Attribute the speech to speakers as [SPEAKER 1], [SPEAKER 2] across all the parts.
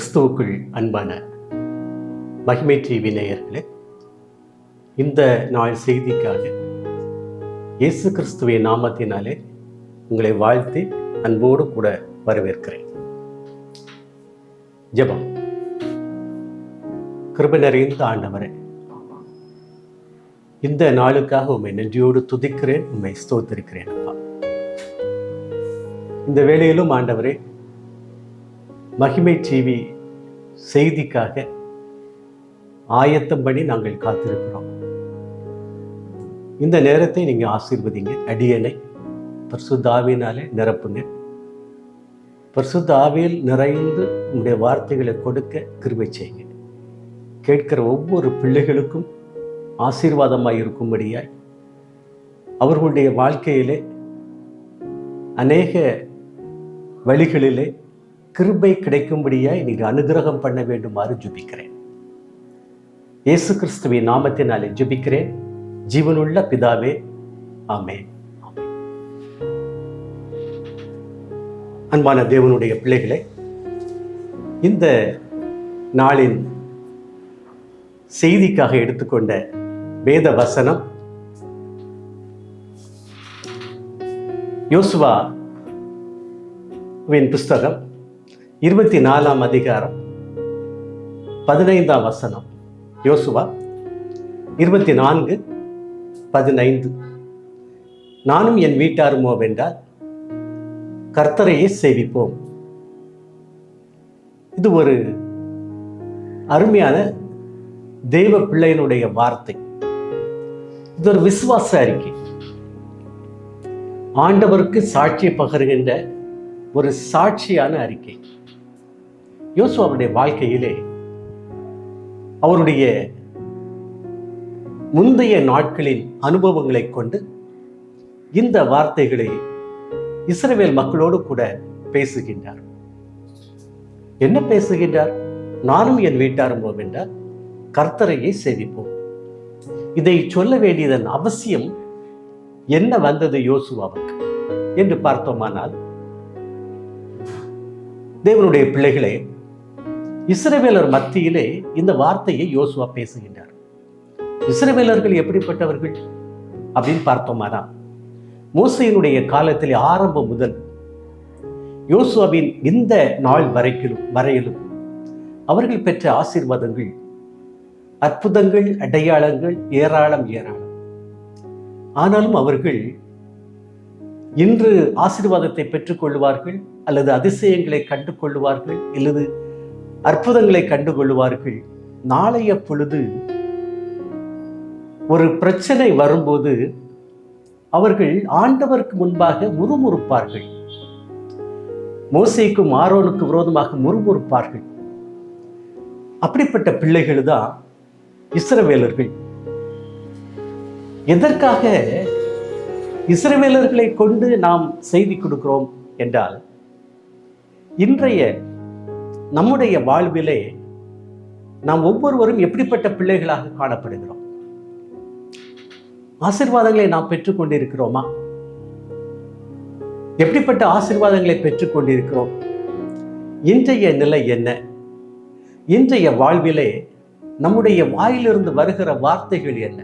[SPEAKER 1] கிறிஸ்துவுக்குள் அன்பான மகிமை டிவி நேயர்களே, இந்த நாள் செய்திக்காக இயேசு கிறிஸ்துவின் நாமத்தினாலே உங்களை வாழ்த்தி அன்போடு கூட வரவேற்கிறேன். ஜெபம். கிருபை நிறைந்த ஆண்டவரே, இந்த நாளுக்காக உம்மை நன்றியோடு துதிக்கிறேன், உம்மை ஸ்தோத்திரிக்கிறேன் அப்பா. இந்த வேளையிலும் ஆண்டவரே, மகிமை டிவி செய்திக்காக ஆயத்தம் பண்ணி நாங்கள் காத்திருக்கிறோம். இந்த நேரத்தை நீங்கள் ஆசீர்வதிங்க. அடியனை பரிசுத்த ஆவியினாலே நிரப்புங்க. பரிசுத்த ஆவியில் நிறைந்து உங்களுடைய வார்த்தைகளை கொடுக்க கிருபை செய்யுங்க. கேட்கிற ஒவ்வொரு பிள்ளைகளுக்கும் ஆசீர்வாதமாய் இருக்கும்படியாய் அவர்களுடைய வாழ்க்கையிலே அநேக வழிகளிலே கிருபை கிடைக்கும்படியாய் நீங்கள் அனுகிரகம் பண்ண வேண்டுமாறு ஜெபிக்கிறேன். இயேசு கிறிஸ்துவின் நாமத்தினாலே ஜெபிக்கிறேன், ஜீவனுள்ள பிதாவே, ஆமென். அன்பான தேவனுடைய பிள்ளைகளே, இந்த நாளின் செய்திக்காக எடுத்துக்கொண்ட வேத வசனம் யோசுவாவின் புஸ்தகம் 24ஆம் அதிகாரம் 15ஆம் வசனம். யோசுவா 24:15. நானும் என் வீட்டாருமோ வென்றால் கர்த்தரையே சேவிப்போம். இது ஒரு அருமையான தெய்வ பிள்ளையினுடைய வார்த்தை. இது ஒரு விசுவாச அறிக்கை. ஆண்டவருக்கு சாட்சி பகருகின்ற ஒரு சாட்சியான அறிக்கை. யோசுவாவுடைய வாழ்க்கையிலே அவருடைய முந்தைய நாட்களின் அனுபவங்களை கொண்டு இந்த வார்த்தைகளை இஸ்ரவேல் மக்களோடு கூட பேசுகின்றார். என்ன பேசுகின்றார்? நானும் என் வீட்டாரும் என்றால் கர்த்தரையே சேவிப்போம். இதை சொல்ல வேண்டியதன் அவசியம் என்ன வந்தது யோசுவாவுக்கு என்று பார்த்தோமானால், தேவனுடைய பிள்ளைகளே, இஸ்ரவேலர் மத்தியிலே இந்த வார்த்தையை யோசுவா பேசுகின்றார். இஸ்ரவேலர்கள் எப்படிப்பட்டவர்கள் அப்படின்னு பார்த்தோமானா, மோசேயினுடைய காலத்திலே ஆரம்பம் முதல் யோசுவாவின் இந்த நாள் வரையிலும் அவர்கள் பெற்ற ஆசீர்வாதங்கள், அற்புதங்கள், அடையாளங்கள் ஏராளம். ஆனாலும் அவர்கள் இன்று ஆசீர்வாதத்தை பெற்றுக்கொள்வார்கள், அல்லது அதிசயங்களை கண்டு கொள்வார்கள், அல்லது அற்புதங்களை கண்டு கொள்வார்கள். நாளைய பொழுது ஒரு பிரச்சனை வரும்போது அவர்கள் ஆண்டவருக்கு முன்பாக முறுமுறுப்பார்கள். மோசேக்கும் ஆரோனுக்கு விரோதமாக முறுமுறுப்பார்கள். அப்படிப்பட்ட பிள்ளைகள் தான் இஸ்ரவேலர்கள். எதற்காக இஸ்ரவேலர்களை கொண்டு நாம் செய்தி கொடுக்கிறோம் என்றால், இன்றைய நம்முடைய வாழ்விலே நாம் ஒவ்வொருவரும் எப்படிப்பட்ட பிள்ளைகளாக காணப்படுகிறோம்? ஆசீர்வாதங்களை நாம் பெற்றுக்கொண்டிருக்கிறோமா? எப்படிப்பட்ட ஆசீர்வாதங்களை பெற்றுக்கொண்டிருக்கிறோம்? இன்றைய நிலை என்ன? இன்றைய வாழ்விலே நம்முடைய வாயிலிருந்து வருகிற வார்த்தைகள் என்ன?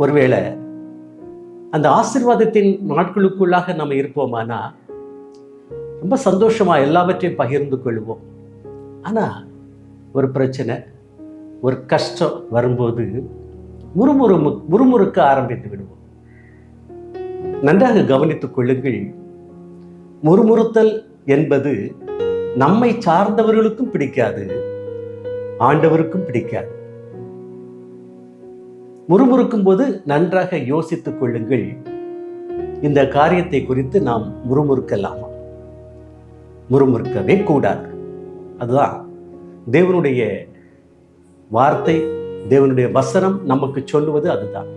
[SPEAKER 1] ஒருவேளை அந்த ஆசீர்வாதத்தின் நாட்களுக்குள்ளாக நம்ம இருப்போமானா ரொம்ப சந்தோஷமா எல்லாவற்றையும் பகிர்ந்து கொள்வோம். ஆனா ஒரு பிரச்சனை, ஒரு கஷ்டம் வரும்போது முறுமுறுக்க ஆரம்பித்து விடுவோம். நன்றாக கவனித்துக் கொள்ளுங்கள். முறுமுறுத்தல் என்பது நம்மை சார்ந்தவர்களுக்கும் பிடிக்காது, ஆண்டவருக்கும் பிடிக்காது. முறுமுறுக்கும் போது நன்றாக யோசித்துக் கொள்ளுங்கள், இந்த காரியத்தை குறித்து நாம் முறுமுறுக்கலாமா? முறுமுறுக்கவே கூடாது. அதுதான் தேவனுடைய வார்த்தை, தேவனுடைய வசனம் நமக்கு சொல்லுவது. அதுதான்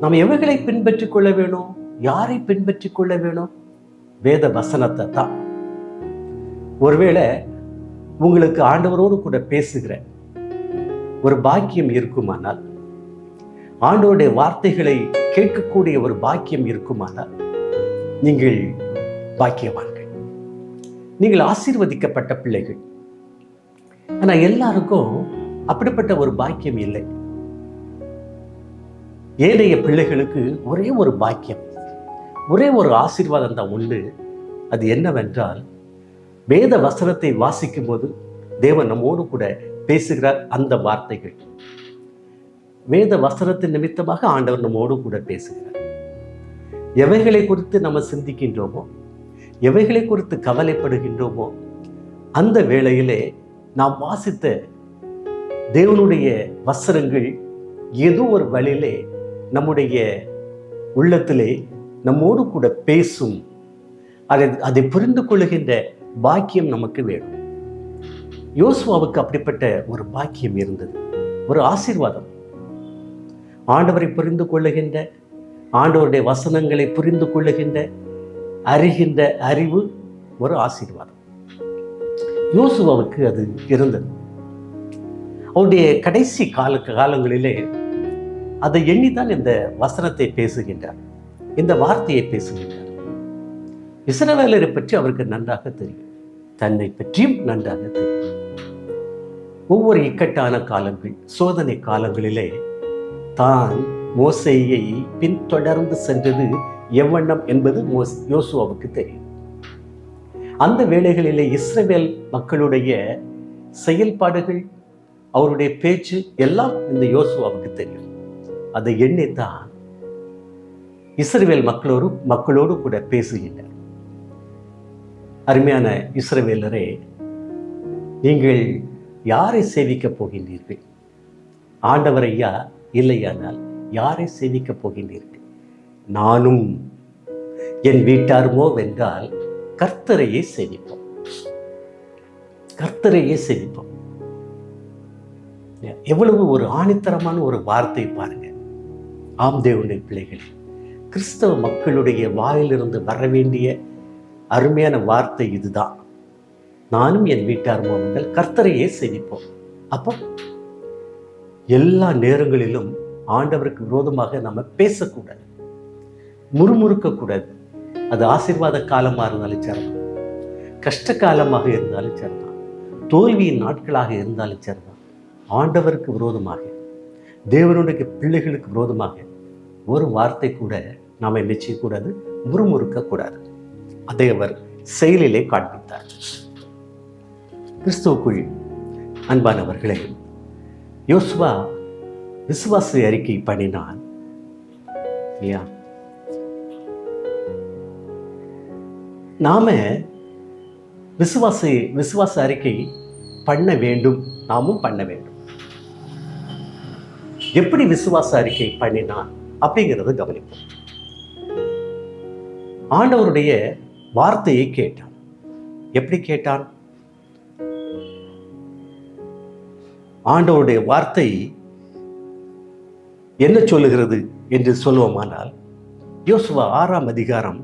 [SPEAKER 1] நாம் எவைகளை பின்பற்றிக் கொள்ள வேணும்? யாரை பின்பற்றிக் கொள்ள வேணும்? வேத வசனத்தை தான். ஒருவேளை உங்களுக்கு ஆண்டவரோடு கூட பேசுகிற ஒரு பாக்கியம் இருக்குமானால், ஆண்டவருடைய வார்த்தைகளை கேட்கக்கூடிய ஒரு பாக்கியம் இருக்குமானால் நீங்கள் பாக்கியவான்கள். நீங்கள் ஆசீர்வதிக்கப்பட்ட பிள்ளைகள். ஆனா எல்லாருக்கும் அப்படிப்பட்ட ஒரு பாக்கியம் இல்லை. ஏழைய பிள்ளைகளுக்கு ஒரே ஒரு பாக்கியம், ஒரே ஒரு ஆசீர்வாதம் தான் உண்டு. அது என்னவென்றால், வேத வசனத்தை வாசிக்கும் போது தேவன் நம்மோடு கூட பேசுகிறார். அந்த வார்த்தைகள் வேத வசனத்தின் நிமித்தமாக ஆண்டவர் நம்மோடு கூட பேசுகிறார். எவைகளை குறித்து நம்ம சிந்திக்கின்றோமோ, எவைகளை குறித்து கவலைப்படுகின்றோமோ, அந்த வேளையிலே நாம் வாசித்த தேவனுடைய வசனங்கள் ஏதோ ஒரு வழியிலே நம்முடைய உள்ளத்திலே நம்மோடு கூட பேசும். அதை புரிந்து கொள்ளுகின்ற பாக்கியம் நமக்கு வேணும். யோசுவாவுக்கு அப்படிப்பட்ட ஒரு பாக்கியம் இருந்தது, ஒரு ஆசீர்வாதம். ஆண்டவரை புரிந்து கொள்ளுகின்ற, ஆண்டவருடைய வசனங்களை புரிந்து கொள்ளுகின்ற, அறிகின்ற அறிவு ஒரு ஆசீர்வாதம். யோசுவாவுக்கு அது இருந்தது. அவருடைய கடைசி காலங்களிலே அதை எண்ணித்தான் இந்த வசனத்தை பேசுகின்றார், இந்த வார்த்தையை பேசுகின்றார். இஸ்ரவேலரை பற்றி அவருக்கு நன்றாக தெரியும், தன்னை பற்றியும் நன்றாக தெரியும். ஒவ்வொரு இக்கட்டான காலங்கள், சோதனை காலங்களிலே தான் மோசேயை பின்தொடர்ந்து சென்றது எவ்வண்ணம் என்பது யோசுவாவுக்கு தெரியும். அந்த வேளைகளிலே இஸ்ரவேல் மக்களுடைய செயல்பாடுகள், அவருடைய பேச்சு எல்லாம் இந்த யோசுவாவுக்கு தெரியும். அதை எண்ணித்தான் இஸ்ரவேல் மக்களோடு கூட பேசுகின்றார். அருமையான இஸ்ரவேலரே, நீங்கள் யாரை சேவிக்கப் போகின்றீர்கள்? ஆண்டவரையா, இல்லையானால் யாரை சேவிக்கப் போகின்றீர்கள்? நானும் என் வீட்டாருமோ வென்றால் கர்த்தரையே சேவிப்போம், கர்த்தரையே சேவிப்போம். எவ்வளவு ஒரு ஆணித்தரமான ஒரு வார்த்தை பாருங்க. ஆம் தேவனுடைய பிள்ளைகள், கிறிஸ்தவ மக்களுடைய வாயிலிருந்து வர வேண்டிய அருமையான வார்த்தை இதுதான். நானும் என் வீட்டாருமோ என்றால் கர்த்தரையே சேவிப்போம். அப்போ எல்லா நேரங்களிலும் ஆண்டவருக்கு விரோதமாக நம்ம பேசக்கூடாது, முறுமுறுக்கக்கூடாது. அது ஆசீர்வாத காலமாக இருந்தாலும் சரிதான், கஷ்ட காலமாக இருந்தாலும் சரிதான், தோல்வியின் நாட்களாக இருந்தாலும் சரிதான், ஆண்டவருக்கு விரோதமாக, தேவனுடைய பிள்ளைகளுக்கு விரோதமாக ஒரு வார்த்தை கூட நாம் என்ன செய்யக்கூடாது, முறுமுறுக்கக்கூடாது. அதை அவர் செயலிலே காண்பித்தார். கிறிஸ்துவுக்குள் அன்பானவர்களே, யோசுவா விசுவாச அறிக்கை பண்ணினான். நாம விசுவாச அறிக்கை பண்ண வேண்டும், நாமும் பண்ண வேண்டும். எப்படி விசுவாச அறிக்கை பண்ணினான் அப்படிங்கிறத கவனிப்போம். ஆண்டவருடைய வார்த்தையை கேட்டான். எப்படி கேட்டான்? ஆண்டவருடைய வார்த்தை என்ன சொல்லுகிறது என்று சொல்லுவோமானால், யோசுவா 6ஆம் அதிகாரம்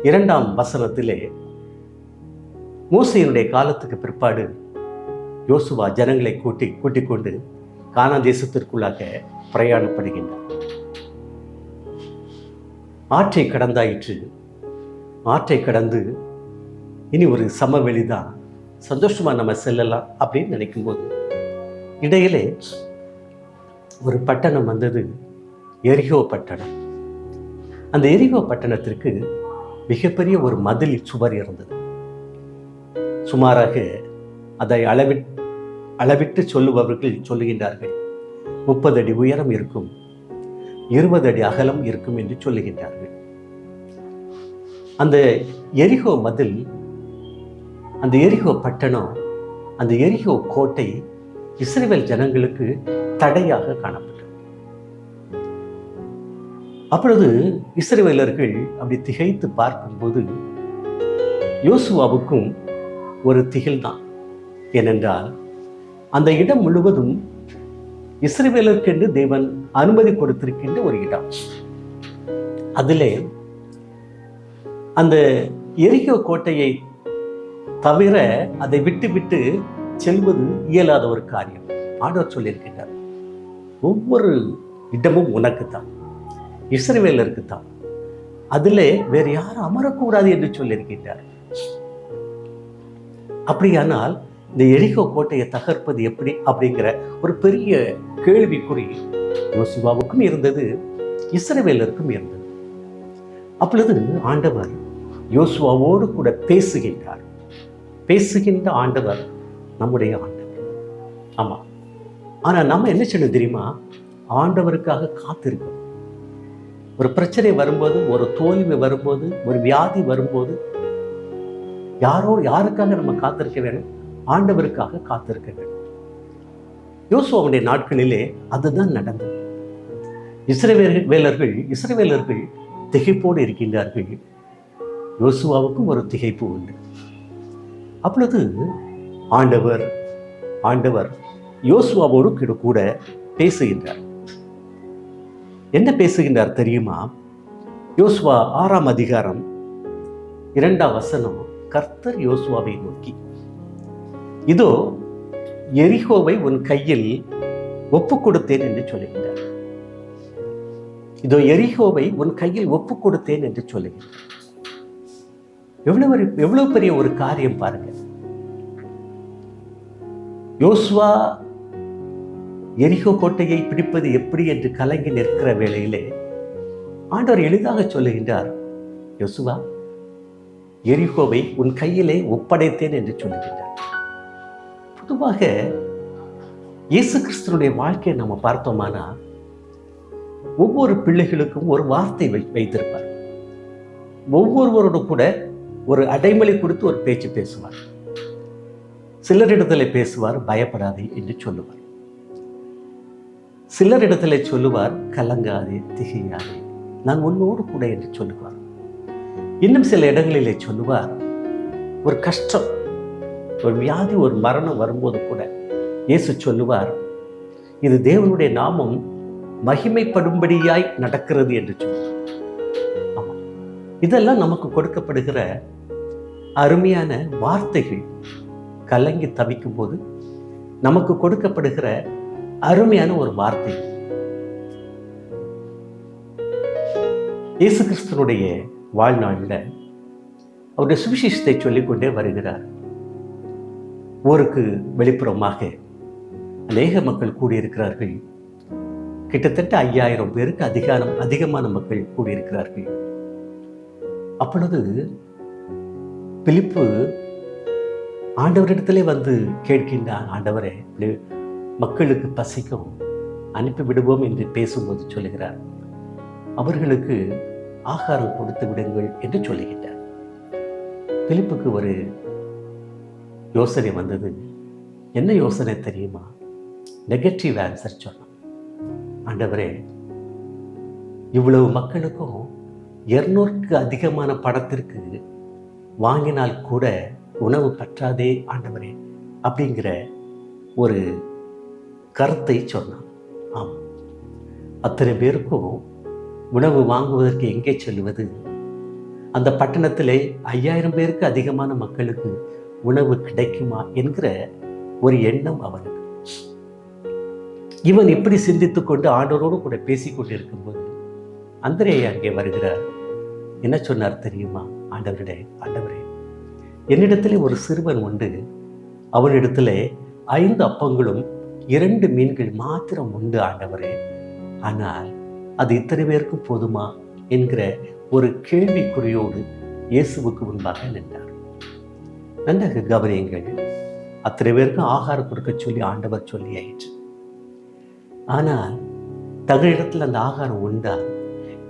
[SPEAKER 1] 2ஆம் வசனத்திலே, மோசேயினுடைய காலத்துக்கு பிற்பாடு யோசுவா ஜனங்களை கூட்டிக் கொண்டு கானான் தேசத்திற்குள்ளாக பிரயாணப்படுகின்றார். ஆற்றை கடந்தாயிற்று. ஆற்றை கடந்து இனி ஒரு சமவெளி தான், சந்தோஷமா நம்ம செல்லலாம் அப்படின்னு நினைக்கும்போது, இடையிலே ஒரு பட்டணம் வந்தது, எரிகோ பட்டணம். அந்த எரிகோ பட்டணத்திற்கு மிகப்பெரிய ஒரு மதில் சுவர் இருந்தது. சுமாராக அதை அளவிட்டு சொல்லுபவர்கள் சொல்லுகின்றார்கள், 30 அடி உயரம் இருக்கும், 20 அடி அகலம் இருக்கும் என்று சொல்லுகின்றார்கள். அந்த எரிகோ மதில், அந்த எரிகோ பட்டணம், அந்த எரிகோ கோட்டை இஸ்ரவேல் ஜனங்களுக்கு தடையாக காணப்பட்டது. அப்பொழுது இஸ்ரவேலர்கள் அப்படி திகைத்து பார்க்கும்போது யோசுவாவுக்கும் ஒரு திகில் தான். ஏனென்றால் அந்த இடம் முழுவதும் இஸ்ரவேலருக்கென்று தேவன் அனுமதி கொடுத்திருக்கின்ற ஒரு இடம். அதிலே அந்த எரிகோ கோட்டையை தவிர அதை விட்டு செல்வது இயலாத ஒரு காரியம். ஆண்டவர் சொல்லியிருக்கின்றார், ஒவ்வொரு இடமும் உனக்குத்தான், இஸ்ரவேலருக்கு தான், அதிலே வேறு யாரும் அமரக்கூடாது என்று சொல்லியிருக்கின்றார். அப்படியானால் இந்த எரிகோ கோட்டையை தகர்ப்பது எப்படி அப்படிங்கிற ஒரு பெரிய கேள்விக்குறி யோசுவாவுக்கும் இருந்தது, இஸ்ரவேலருக்கும் இருந்தது. அப்பொழுது ஆண்டவர் யோசுவாவோடு கூட பேசுகின்றார். பேசுகின்ற ஆண்டவர் நம்முடைய ஆண்டவர். ஆமா, ஆனா நம்ம என்ன செய்யணும் தெரியுமா? ஆண்டவருக்காக காத்திருக்கணும். ஒரு பிரச்சனை வரும்போது, ஒரு தோல்வி வரும்போது, ஒரு வியாதி வரும்போது யாருக்காக நம்ம காத்திருக்க வேணும்? ஆண்டவருக்காக காத்திருக்க வேண்டும். யோசுவாவுடைய நாட்களிலே அதுதான் நடந்தது. இஸ்ரவேலர்கள் திகைப்போடு இருக்கின்றார்கள். யோசுவாவுக்கும் ஒரு திகைப்பு உண்டு. அப்பொழுது ஆண்டவர் யோசுவாவோடு கூட பேசுகின்றார். என்ன பேசுகின்றார் தெரியுமா? யோசுவா 6ஆம் அதிகாரம் 2ஆம் வசனம், கர்த்தர் யோசுவாவை நோக்கி, இதோ எரிகோவை உன் கையில் ஒப்புக் கொடுத்தேன் என்று சொல்லுகின்றார். இதோ எரிகோவை உன் கையில் ஒப்புக் கொடுத்தேன் என்று சொல்லுகின்றார். எவ்வளவு பெரிய ஒரு காரியம் பாருங்க. யோசுவா எரிகோ கோட்டையை பிடிப்பது எப்படி என்று கலங்கி நிற்கிற வேளையிலே ஆண்டவர் எளிதாக சொல்லுகின்றார், யோசுவா, எரிகோவை உன் கையிலே ஒப்படைத்தேன் என்று சொல்லுகின்றார். பொதுவாக இயேசு கிறிஸ்துனுடைய வாழ்க்கையை நம்ம பார்த்தோமானா ஒவ்வொரு பிள்ளைகளுக்கும் ஒரு வார்த்தை வைத்திருப்பார். ஒவ்வொருவரோடு கூட ஒரு அடைமொழி கொடுத்து ஒரு பேச்சு பேசுவார். சிலரிடத்தில் பேசுவார், பயப்படாதே என்று சொல்லுவார். சிலரிடத்தில் சொல்லுவார், கலங்காதே, திகையாதே, நான் உன்னோடு கூட என்று சொல்லுவார். இன்னும் சில இடங்களிலே சொல்லுவார், ஒரு கஷ்டம், ஒரு வியாதி, ஒரு மரணம் வரும்போது கூட இயேசு சொல்லுவார், இது தேவனுடைய நாமம் மகிமைப்படும்படியாய் நடக்கிறது என்று சொல்லுவார். ஆமா, இதெல்லாம் நமக்கு கொடுக்கப்படுகிற அருமையான வார்த்தைகள். கலங்கி தவிக்கும் போது நமக்கு கொடுக்கப்படுகிற அருமையான ஒரு வார்த்தை. இயேசு கிறிஸ்துனுடைய வாழ்நாளில் அவருடைய சுவிசேஷத்தை சொல்லிக்கொண்டே வருகிறார். ஊருக்கு வெளிப்புறமாக அநேக மக்கள் கூடியிருக்கிறார்கள். கிட்டத்தட்ட 5000 பேருக்கு அதிகமான மக்கள் கூடியிருக்கிறார்கள். அப்பொழுது பிலிப்பு ஆண்டவரிடத்திலே வந்து கேட்கின்றான், ஆண்டவரே, மக்களுக்கு பசிக்கும், அனுப்பி விடுவோம் என்று பேசும்போது சொல்லுகிறார், அவர்களுக்கு ஆகாரம் கொடுத்து விடுங்கள் என்று சொல்லுகின்றார். பிலிப்புக்கு ஒரு யோசனை வந்தது. என்ன யோசனை தெரியுமா? நெகட்டிவ் ஆன்சர் சொன்னான். ஆண்டவரே, இவ்வளவு மக்களுக்கும் 200க்கு அதிகமான பணத்திற்கு வாங்கினால் கூட உணவு பற்றாதே ஆண்டவரே அப்படிங்கிற ஒரு கருத்தை சொன்னான். ஆமாம், அத்தனை பேருக்கும் உணவு வாங்குவதற்கு எங்கே செல்வது? அந்த பட்டணத்திலே 5000 பேருக்கு அதிகமான மக்களுக்கு உணவு கிடைக்குமா என்கிற ஒரு எண்ணம் அவனுக்கு. இவன் இப்படி சிந்தித்துக் கொண்டு ஆண்டவரோடு கூட பேசிக்கொண்டு இருக்கும்போது அந்திரேயா அங்கே வருகிறார். என்ன சொன்னார் தெரியுமா? ஆண்டவரே, என்னிடத்திலே ஒரு சிறுவன் உண்டு, அவனிடத்திலே 5 அப்பங்களும் 2 மீன்கள் மாத்திரம் உண்டு ஆண்டவரே, ஆனால் அது இத்தனை பேருக்கும் போதுமா என்கிற ஒரு கேள்விக்குறியோடு இயேசுவுக்கு முன்பாக நின்றார். நன்றாக கவனியுங்கள். அத்தனை பேருக்கும் ஆகாரம் கொடுக்க சொல்லி ஆண்டவர் சொல்லி ஆயிற்று. ஆனால் தங்களிடத்தில் அந்த ஆகாரம் உண்டா,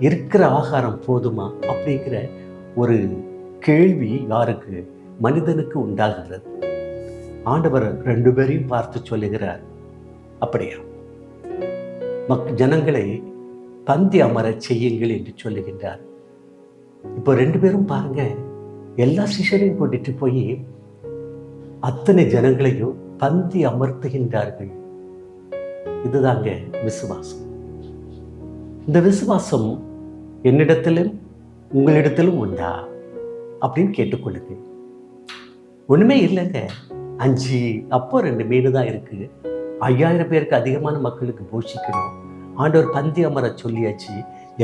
[SPEAKER 1] இருக்கிற ஆகாரம் போதுமா அப்படிங்கிற ஒரு கேள்வி யாருக்கு? மனிதனுக்கு உண்டாகிறது. ஆண்டவர் 2 பேரையும் பார்த்து சொல்லுகிறார், அப்படியா, ஜனங்களை பந்தி அமர செய்யுங்கள் என்று சொல்லுகின்றார். இப்போ 2 பேரும் பாருங்க, எல்லா சிஷ்யரையும் கூட்டிட்டு போய் அத்தனை ஜனங்களையும் பந்தி அமர்த்துகின்றார்கள். இதுதாங்க விசுவாசம். இந்த விசுவாசம் என்னிடத்திலும் உங்களிடத்திலும் உண்டா அப்படின்னு கேட்டுக்கொள்ளுங்க. ஒண்ணுமே இல்லைங்க, 5 அப்போ 2 மீன் தான் இருக்கு. 5000 பேருக்கு அதிகமான மக்களுக்கு போஷிக்கணும். ஆண்டவர் பந்தி அமர சொல்லியாச்சு,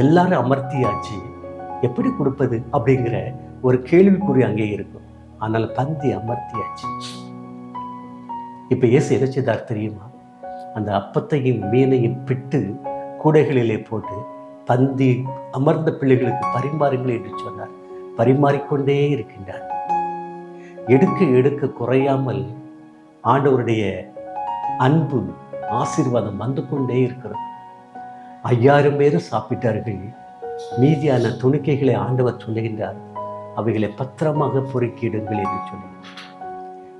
[SPEAKER 1] எல்லாரும் அமர்த்தியாச்சு, எப்படி கொடுப்பது அப்படிங்கிற ஒரு கேள்விக்குறி அங்கே இருக்கும். ஆனால் பந்தி அமர்த்தியாச்சு. இப்போ இயேசு என்ன செய்தார் தெரியுமா? அந்த அப்பத்தையும் மீனையும் பிட்டு கூடைகளிலே போட்டு பந்தி அமர்ந்த பிள்ளைகளுக்கு பரிமாறுங்கள் என்று சொன்னார். பரிமாறிக்கொண்டே இருக்கின்றார். எடுக்க எடுக்க குறையாமல் ஆண்டவருடைய அன்பு ஆசீர்வாதம் வந்து கொண்டே இருக்கிறது. 5000 பேர் சாப்பிட்டார்கள். மீதியான துணிக்கைகளை ஆண்டவர் சொல்லுகின்றார், அவைகளை பத்திரமாக பொறுக்கிடுங்கள் என்று சொல்லி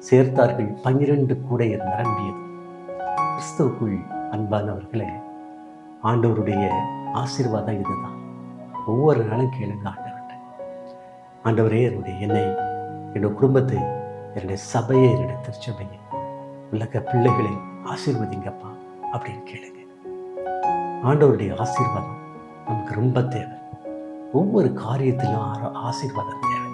[SPEAKER 1] சேர்த்தார்கள். 12 கூடை நிரம்பியது. கிறிஸ்துவுக்குள் அன்பானவர்களே, ஆண்டவருடைய ஆசீர்வாதம் இதுதான். ஒவ்வொரு நாளும் கேளுங்க ஆண்டவர்கிட்ட, ஆண்டவரே என்னை, என்னுடைய குடும்பத்தை, என்னுடைய சபையை, என்னுடைய திருச்சபையை, உலக பிள்ளைகளை ஆசீர்வதிங்கப்பா அப்படின்னு கேளுங்க. ஆண்டவருடைய ஆசீர்வாதம் நமக்கு ரொம்ப தேவை. ஒவ்வொரு காரியத்திலும் ஆசீர்வாதம் தேவை.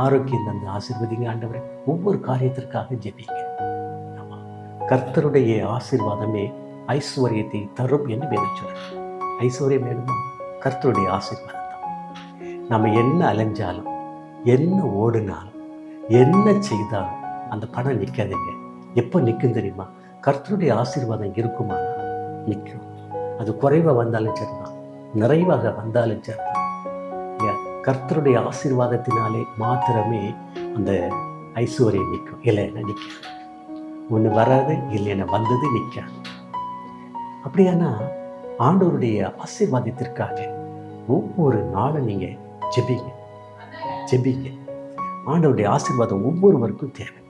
[SPEAKER 1] ஆரோக்கியம் தந்து ஆசீர்வதிங்க ஆண்டவரே. ஒவ்வொரு காரியத்திற்காக ஜெபிங்க. கர்த்தருடைய ஆசீர்வாதமே ஐஸ்வர்யத்தை தரும் என்று வேதம் சொல்லுது. ஐஸ்வர்யம் வேணுமா? கர்த்தருடைய ஆசீர்வாதம் தான். நம்ம என்ன அலைஞ்சாலும், என்ன ஓடினாலும், என்ன செய்தாலும் அந்த பணம் நிற்காதுங்க. எப்போ நிற்கும் தெரியுமா? கர்த்தருடைய ஆசீர்வாதம் இருக்குமானா நிற்கும். அது குறைவாக வந்தாலும் சரிதான், நிறைவாக வந்தாலும் சரிதான். கர்த்தருடைய ஆசீர்வாதத்தினாலே மாத்திரமே அந்த ஐஸ்வர்யம் நிற்கும். இல்லைன்னா நிற்காது. ஒன்று வராது, இல்லைன்னா வந்தது நிற்காது. அப்படியானா ஆண்டவருடைய ஆசீர்வாதத்திற்காக ஒவ்வொரு நாளும் நீங்கள் ஜெபிங்க. ஆண்டவருடைய ஆசீர்வாதம் ஒவ்வொருவருக்கும் தேவை.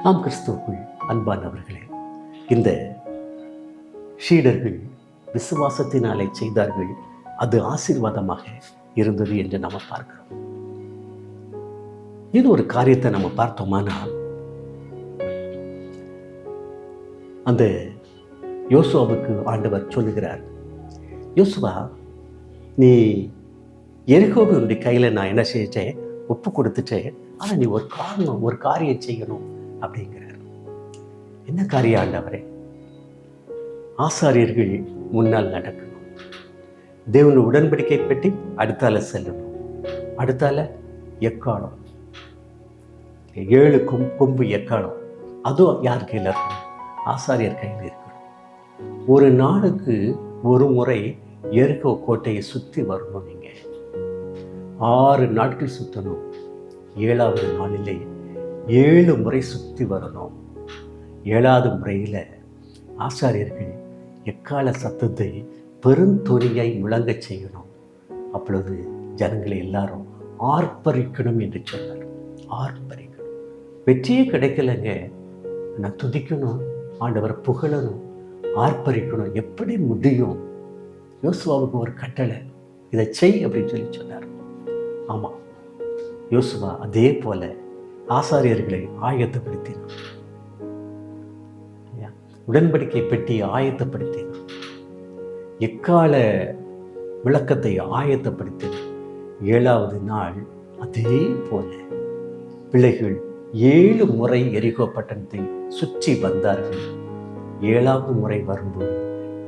[SPEAKER 1] நாம் கிறிஸ்துவுக்குள் அன்பானவர்களே, இந்த சீடர்கள் விசுவாசத்தினாலே செய்தார்கள். அது ஆசீர்வாதமாக இருந்தது என்று நம்ம பார்க்கிறோம். இது ஒரு காரியத்தை நம்ம பார்த்தோமானால், அந்த யோசுவாவுக்கு ஆண்டவர் சொல்லுகிறார், யோசுவா, நீ எரிகோவினுடைய கையில் நான் என்ன செஞ்சேன், ஒப்பு கொடுத்துட்டேன். ஆனால் நீ ஒரு காரியம் செய்யணும் அப்படிங்கிறார். என்ன காரியம் ஆண்டவரே? ஆசாரியர்கள் முன்னால் நடக்கணும். தேவனுடைய உடன்படிக்கை பெட்டி அடுத்தால செல்லணும். அடுத்தால எக்காலம், 7 கொம்பு எக்காலம், அதுவும் யார் கையில் இருக்கணும்? ஆசாரியர் கையில் இருக்கணும். ஒரு நாளுக்கு ஒரு முறை எரிகோ கோட்டையை சுற்றி வரணும். நீங்கள் 6 நாட்கள் சுற்றணும். 7வது நாளிலே 7 முறை சுற்றி வரணும். 7வது முறையில் ஆசாரியர்கள் எக்கால சத்தத்தை பெருந்தொனியாய் முழங்கச் செய்யணும். அப்பொழுது ஜனங்களை எல்லாரும் ஆர்ப்பரிக்கணும் என்று சொன்னார். ஆர்ப்பரிக்கணும். வெற்றியே கிடைக்கலைங்க, நான் துதிக்கணும், ஆண்டவரை புகழணும், ஆர்ப்பரிக்கணும். எப்படி முடியும்? யோசுவாவுக்கு ஒரு கட்டளை, இதை செய் அப்படின்னு சொல்லி சொன்னார். ஆமாம், யோசுவா அதே போல ஆசாரியர்களை ஆயத்தப்படுத்தினார். உடன்படிக்கை பெட்டியை ஆயத்தப்படுத்தினார். எக்கால விளக்கத்தை ஆயத்தப்படுத்தினார். 7வது நாள் அதே போல பிள்ளைகள் 7 முறை எரிகோ பட்டணத்தை சுற்றி வந்தார்கள். 7வது முறை வரும்போது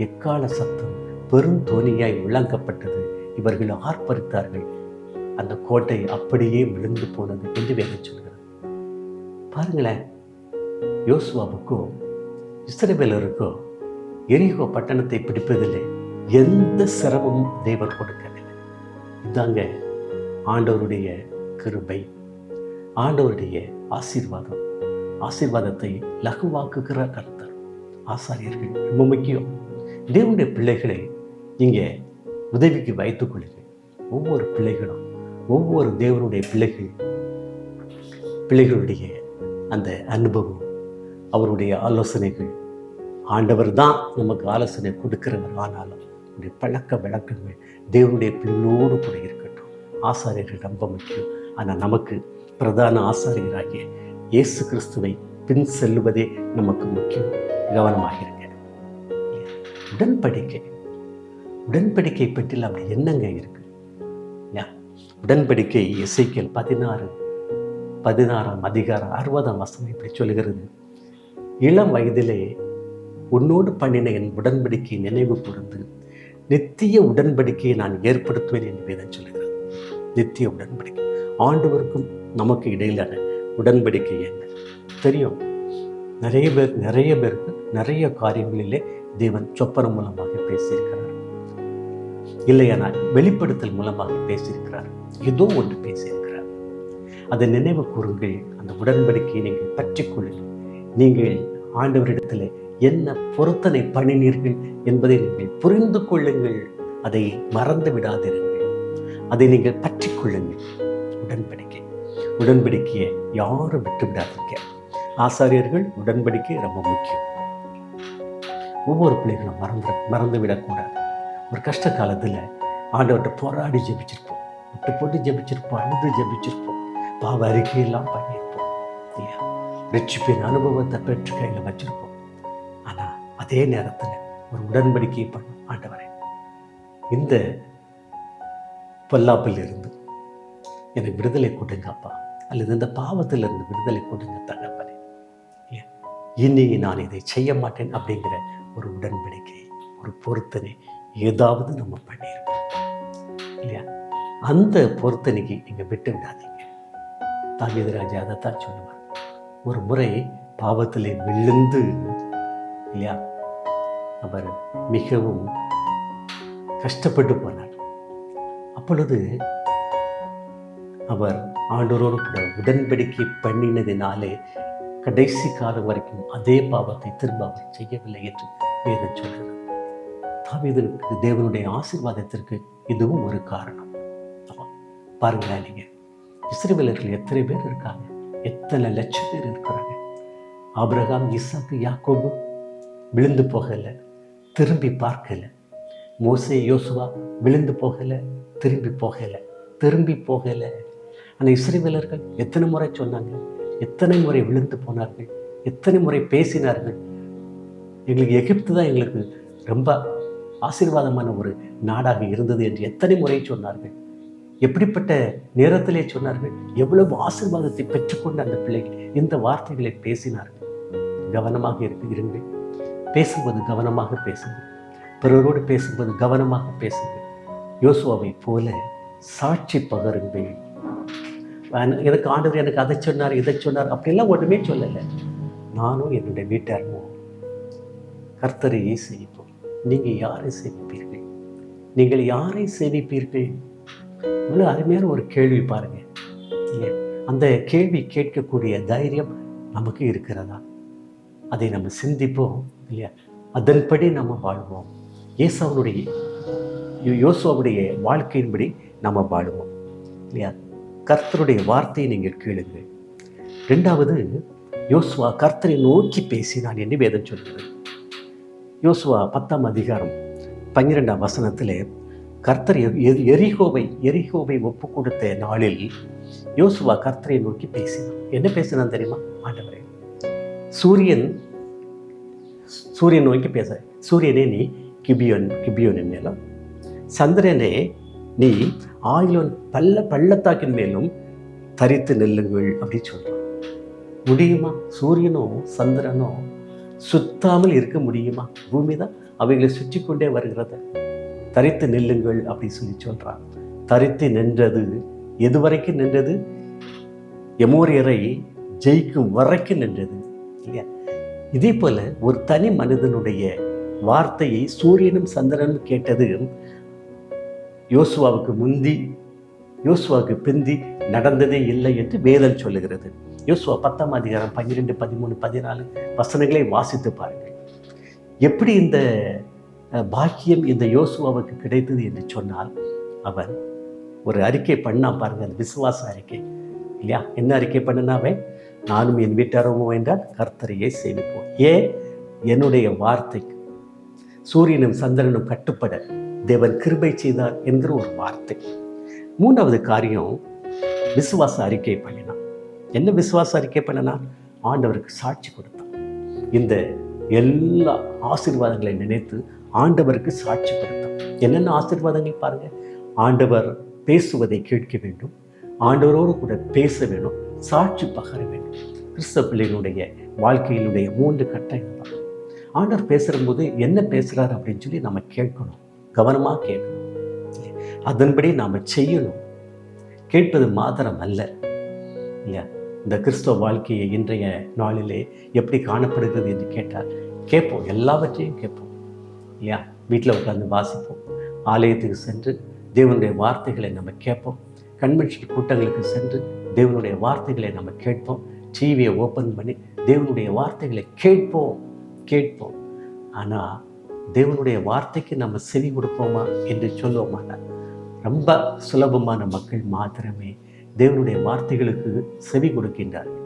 [SPEAKER 1] எக்கால சத்தம் பெருந்தோனியாய் விளங்கப்பட்டது. இவர்கள் ஆர்ப்பரித்தார்கள். அந்த கோட்டை அப்படியே விழுந்து போனது என்று வேதம் சொல்கிறது. பாருங்களேன், யோசுவாவுக்கும் இஸ்ரவேலருக்கோ எரிகோ பட்டணத்தை பிடிப்பதில்லை எந்த சிரமமும் தேவன் கொடுக்கவில்லை. இதாங்க ஆண்டவருடைய கிருபை, ஆண்டவருடைய ஆசீர்வாதம். ஆசீர்வாதத்தை லகுவாக்குகிற கர்த்தர். ஆசாரியர்கள் ரொம்ப முக்கியம். தேவனுடைய பிள்ளைகளை நீங்கள் உதவிக்கு வைத்துக் கொள்ளுங்கள். ஒவ்வொரு பிள்ளைகளும், ஒவ்வொரு தேவனுடைய பிள்ளைகளுடைய அந்த அனுபவம், அவருடைய ஆலோசனைகள், ஆண்டவர் தான் நமக்கு ஆலோசனை கொடுக்கிறவர். ஆனாலும் உடைய பழக்க வழக்கங்கள் தேவனுடைய பிள்ளையோடு கூட இருக்கட்டும். ஆசாரியர்கள் ரொம்ப முக்கியம். ஆனால் நமக்கு பிரதான ஆசாரியராகிய இயேசு கிறிஸ்துவை பின் செல்லுவதே நமக்கு முக்கியம். கவனமாக இருங்க. உடன்படிக்கை பற்றியில் அப்படி என்னங்க இருக்கு? உடன்படிக்கை எசேக்கியேல் 16 அதிகாரம் 60 வசனம் இப்படி சொல்லுகிறது, இளம் வயதிலே உன்னோடு பண்ணின என் உடன்படிக்கை நினைவு கூர்ந்து நித்திய உடன்படிக்கையை நான் ஏற்படுத்துவேன் என்று வேதம் சொல்லுகிறது. நித்திய உடன்படிக்கை, ஆண்டவருக்கும் நமக்கு இடையிலான உடன்படிக்கை என்ன தெரியும். நிறைய பேருக்கு நிறைய காரியங்களிலே தேவன் சொப்பனம் மூலமாக பேசியிருக்கிறார், இல்லையானால் வெளிப்படுத்தல் மூலமாக பேசியிருக்கிறார், ஏதோ ஒன்று பேசியிருக்கிறார். அதை நினைவு கூறுங்கள். அந்த உடன்படிக்கையை நீங்கள் பற்றி கொள்ளுங்கள். நீங்கள் ஆண்டவரிடத்தில் என்ன பொருத்தனை பண்ணினீர்கள் என்பதை நீங்கள் புரிந்து கொள்ளுங்கள். அதை மறந்து விடாதிருங்கள். அதை நீங்கள் பற்றி கொள்ளுங்கள். உடன்படிக்கையை யாரும் விட்டு விடாதீங்க. ஆசாரியர்கள் உடன்படிக்கை ரொம்ப முக்கியம். ஒவ்வொரு பிள்ளைகளும் மறந்து விடக்கூடாது. ஒரு கஷ்ட காலத்தில் ஆண்டவர்கிட்ட போராடி ஜெபிச்சிருப்போம், விட்டு போட்டு ஜெபிச்சிருப்போம், அழுது ஜெபிச்சிருப்போம், பாவ அறிக்கையெல்லாம் பண்ணியிருப்போம் இல்லையா? ரட்சிப்பின் அனுபவத்தை பெற்று கையில் வச்சிருப்போம். ஆனால் அதே நேரத்தில் ஒரு உடன்படிக்கையை பண்ணும். ஆண்டவரே, இந்த பொல்லாப்பில் இருந்து எனக்கு விடுதலை கொடுங்கப்பா, அல்லது இந்த பாவத்தில் இருந்து விடுதலை கொடுங்க தகப்பனே, இனி நான் இதை செய்ய மாட்டேன் அப்படிங்கிற ஒரு உடன்படிக்கை, ஒரு பொருத்தனை ஏதாவது நம்ம பண்ணியிருப்போம் இல்லையா? அந்த பொருத்தனைக்கு நீங்கள் விட்டு விடாதீங்க. தாவீது ராஜா அதைத்தான் சொல்லுவார். ஒரு முறை பாவத்திலே விழுந்து இல்லையா, அவர் மிகவும் கஷ்டப்பட்டு போனார். அப்பொழுது அவர் ஆண்டவரோடு கூட உடன்படிக்கை பண்ணினதினாலே கடைசி காலம் வரைக்கும் அதே பாவத்தை திரும்ப அவர் செய்யவில்லை என்று வேதம் சொல்கிறது. தாவீதுக்கு தேவனுடைய ஆசீர்வாதத்திற்கு இதுவும் ஒரு காரணம். பாருங்களேன், நீங்க இஸ்ரவேலர்கள் எத்தனை பேர் இருக்காங்க, எத்தனை லட்சம் பேர் இருக்கிறாங்க. ஆபிரகாம், ஈசாக்கு, யாக்கோபு விழுந்து போகல, திரும்பி பார்க்கல. மோசே, யோசுவா விழுந்து போகல, திரும்பி போகல. ஆனால் இஸ்ரவேலர்கள் எத்தனை முறை சொன்னாங்க, எத்தனை முறை விழுந்து போனார்கள், எத்தனை முறை பேசினார்கள். எங்களுக்கு எகிப்து தான் எங்களுக்கு ரொம்ப ஆசீர்வாதமான ஒரு நாடாக இருந்தது என்று எத்தனை முறை சொன்னார்கள். எப்படிப்பட்ட நேரத்திலே சொன்னார்கள். எவ்வளவு ஆசீர்வாதத்தை பெற்றுக்கொண்ட அந்த பிள்ளைகள் இந்த வார்த்தைகளை பேசினார்கள். கவனமாக இருங்கள். பேசும்போது கவனமாக பேசுங்கள். பிறரோடு பேசும்போது கவனமாக பேசுங்கள். யோசுவாவை போல சாட்சி பகருங்கள். எனக்கு ஆண்டவர் எனக்கு அதை சொன்னார், இதை சொன்னார் அப்படிலாம் ஒன்றுமே சொல்லலை. நானும் என்னுடைய வீட்டாரும் கர்த்தரையே சேவிப்போம். நீங்கள் யாரை சேவிப்பீர்கள்? நீங்கள் யாரை சேவிப்பீர்கள்? இவ்வளோ அருமையான ஒரு கேள்வி பாருங்க. அந்த கேள்வி கேட்கக்கூடிய தைரியம் நமக்கு இருக்கிறதா? அதை நம்ம சிந்திப்போம் இல்லையா? அதன்படி நம்ம வாழ்வோம். யோசுவாவுடைய வாழ்க்கையின்படி நம்ம வாழுவோம் இல்லையா? கர்த்தருடைய வார்த்தையை நீங்கள் கேளுங்கள். ரெண்டாவது, யோசுவா கர்த்தரை நோக்கி பேசினான் என்று வேதம் சொல்கிறது. யோசுவா 10ஆம் அதிகாரம் 12ஆம் வசனத்திலே கர்த்தர் எரிகோவை ஒப்பு கொடுத்த நாளில் யோசுவா கர்த்தரை நோக்கி பேசினான். என்ன பேசினான் தெரியுமா? ஆண்டவரே, சூரியன் நோக்கி பேச, சூரியனே நீ கிபியோனின் மேலும், சந்திரனே நீ ஆயிலோன் பள்ளத்தாக்கின் மேலும் தரித்து நெல்லுங்கள் அப்படின்னு சொல்றான். முடியுமா? சூரியனோ சந்திரனோ சுத்தாமல் இருக்க முடியுமா? பூமி தான் அவைகளை சுற்றி கொண்டே வருகிறது. தரித்து நெல்லுங்கள் அப்படின்னு சொல்லி சொல்றான். தரித்து நின்றது எது வரைக்கும் நின்றது? எமோரியரை ஜெயிக்கும் வரைக்கும் நின்றது இல்லையா? இதே போல ஒரு தனி மனிதனுடைய வார்த்தையை சூரியனும் சந்திரனும் கேட்டது யோசுவாவுக்கு பிந்தி நடந்ததே இல்லை என்று வேதம் சொல்லுகிறது. யோசுவா 10ஆம் அதிகாரம் 12, 13, 14 வசனங்களை வாசித்து பாருங்கள். எப்படி இந்த பாக்கியம் இந்த யோசுவாவுக்கு கிடைத்தது என்று சொன்னால், அவன் ஒரு அறிக்கை பண்ணா பாருங்க, அந்த விசுவாச அறிக்கை இல்லையா? என்ன அறிக்கை பண்ணினாவே? நானும் என் வீட்டாரமோ என்றால் கர்த்தரையே சேவிப்போம். ஏன்? என்னுடைய வார்த்தைக்கு சூரியனும் சந்திரனும் கட்டுப்பட தேவன் கிருபை செய்தார் என்கிற ஒரு வார்த்தை. மூன்றாவது காரியம், விசுவாச அறிக்கை பண்ணினான். என்ன விசுவாச அறிக்கை பண்ணினான்? ஆண்டவருக்கு சாட்சி கொடுத்தான். இந்த எல்லா ஆசீர்வாதங்களை நினைத்து ஆண்டவருக்கு சாட்சி கொடுத்தான். என்னென்ன ஆசீர்வாதங்கள் பாருங்க. ஆண்டவர் பேசுவதை கேட்க வேண்டும், ஆண்டவரோடு கூட பேச வேண்டும், சாட்சி பகர வேண்டும். கிறிஸ்தவ பிள்ளைகளுடைய வாழ்க்கையினுடைய 3 கட்டங்கள் தான். ஆண்டவர் பேசும்போது என்ன பேசுகிறார் அப்படின்னு சொல்லி நம்ம கேட்கணும், கவனமாக கேட்கணும், அதன்படி நாம் செய்யணும். கேட்பது மாத்திரம் அல்ல, இல்லையா? இந்த கிறிஸ்தவ வாழ்க்கையை இன்றைய நாளிலே எப்படி காணப்படுகிறது என்று கேட்டால் கேட்போம், எல்லாவற்றையும் கேட்போம் இல்லையா? வீட்டில் உட்கார்ந்து வாசிப்போம், ஆலயத்துக்கு சென்று தேவனுடைய வார்த்தைகளை நம்ம கேட்போம், கன்வென்ஷன் கூட்டங்களுக்கு சென்று தேவனுடைய வார்த்தைகளை நம்ம கேட்போம், டிவியை ஓப்பன் பண்ணி தேவனுடைய வார்த்தைகளை கேட்போம். ஆனால் தேவனுடைய வார்த்தைக்கு நம்ம செவி கொடுப்போமா என்று சொல்லுவோமானா, ரொம்ப சுலபமான மக்கள் மாத்திரமே தேவனுடைய வார்த்தைகளுக்கு செவி கொடுக்கின்றார்கள்.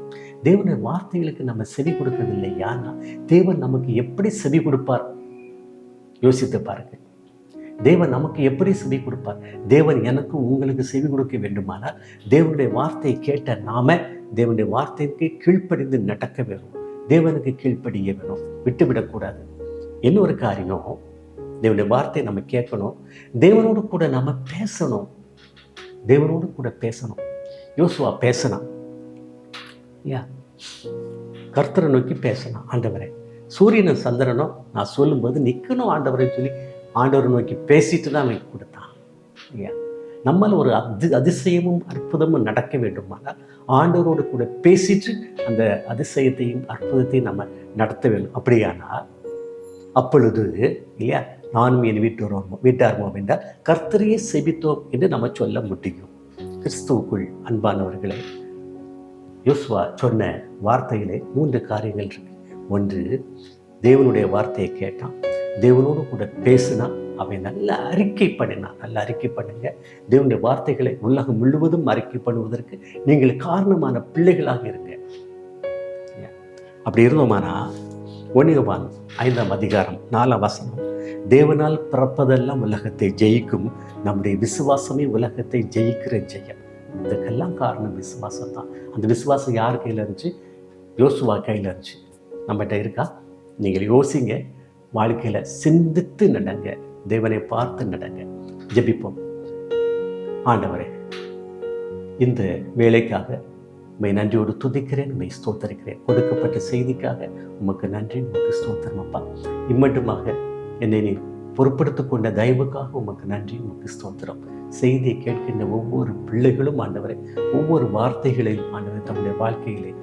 [SPEAKER 1] தேவனுடைய வார்த்தைகளுக்கு நம்ம செவி கொடுக்கவில்லை. யானா தேவன் நமக்கு எப்படி செவி கொடுப்பார்? யோசித்து பாருங்கள். தேவன் நமக்கு எப்படி செவி கொடுப்பார்? தேவன் எனக்கு உங்களுக்கு செவி கொடுக்க வேண்டுமானால் தேவனுடைய வார்த்தையை கேட்ட நாம தேவனுடைய வார்த்தைக்கு கீழ்ப்படிந்து நடக்க வேணும், தேவனுக்கு கீழ்ப்படிய வேணும், விட்டுவிடக்கூடாது. இன்னொரு காரியம், தேவனுடைய வார்த்தையை நம்ம கேட்கணும், தேவனோடு கூட நம்ம பேசணும். யோசுவா பேசினான், கர்த்தரை நோக்கி பேசினான். ஆண்டவரே, சூரியனும் சந்திரனும் நான் சொல்லும்போது நிற்கணும் ஆண்டவரை சொல்லி ஆண்டவரை நோக்கி பேசிட்டு தான் அவன் கொடுத்தான். நம்மள ஒரு அதிசயமும் அற்புதமும் நடக்க வேண்டுமானால் ஆண்டவரோடு கூட பேசிட்டு அந்த அதிசயத்தையும் அற்புதத்தையும் நம்ம நடத்த வேண்டும். அப்படியானால் அப்பொழுது இல்லையா, நானும் என் வீட்டார்மோ என்றால் கர்த்தரையே செபித்தோம் என்று நம்ம சொல்ல முடியும். கிறிஸ்துவுக்குள் அன்பானவர்களே, யோசுவா சொன்ன வார்த்தையிலே 3 காரியங்கள் இருக்கு. ஒன்று, தேவனுடைய வார்த்தையை கேட்டான், தேவனோடு கூட பேசினான், அவன் நல்ல அறிக்கை பண்ணுங்க. தேவனுடைய வார்த்தைகளை உலகம் முழுவதும் அறிக்கை பண்ணுவதற்கு நீங்கள் காரணமான பிள்ளைகளாக இருங்க. அப்படி இருந்தோமானா 1 யோவான் 5ஆம் அதிகாரம் 4ஆம் வசனம், தேவனால் பிறப்பதெல்லாம் உலகத்தை ஜெயிக்கும், நம்முடைய விசுவாசமே உலகத்தை ஜெயிக்கிற ஜெயம். இதுக்கெல்லாம் காரணம் விசுவாசம் தான். அந்த விசுவாசம் யார் கையில் இருந்துச்சு? யோசுவா கையில் இருந்துச்சு. நம்மகிட்ட இருக்கா? நீங்கள் யோசிங்க, வாழ்க்கையில் சிந்தித்து நடங்க, தேவனை பார்த்து நடங்க. ஜெபிப்போம். ஆண்டவரே, இந்த வேலைக்காக உம்மை நன்றியோடு துதிக்கிறேன், உம்மை ஸ்தோத்தரிக்கிறேன். கொடுக்கப்பட்ட செய்திக்காக உமக்கு நன்றி, உமக்கு ஸ்தோத்திரம் அப்பா. இம்மட்டுமாக என்னை நீ பொறுப்படுத்திக் கொண்ட தயவுக்காக உமக்கு நன்றி, உமக்கு ஸ்தோத்திரம். செய்தியை கேட்கின்ற ஒவ்வொரு பிள்ளைகளும் ஆண்டவரை ஒவ்வொரு வார்த்தைகளையும் ஆண்டவரை தம்முடைய வாழ்க்கையிலே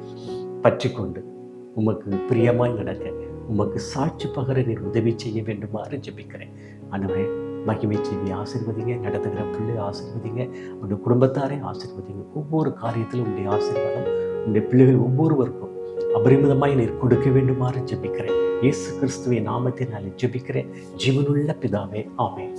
[SPEAKER 1] பற்றி கொண்டு உமக்கு பிரியமாய் நடக்க, உமக்கு சாட்சி பகர நீர் உதவி செய்ய வேண்டுமாறு ஜெபிக்கிறேன். ஆண்டவரே, மகிமை செய்தி ஆசீர்வதிங்க, நடத்துகிற பிள்ளை ஆசீர்வதிங்க, உங்களுடைய குடும்பத்தாரை ஆசீர்வதிங்க. ஒவ்வொரு காரியத்திலும் உங்களுடைய ஆசீர்வாதம் உங்களுடைய பிள்ளைகள் ஒவ்வொருவருக்கும் அபரிமிதமாய் நீர் கொடுக்க வேண்டுமாறு ஜெபிக்கிறேன். இயேசு கிறிஸ்துவின் நாமத்தில் நான் ஜெபிக்கிறேன், ஜீவனுள்ள பிதாவே. ஆமென்.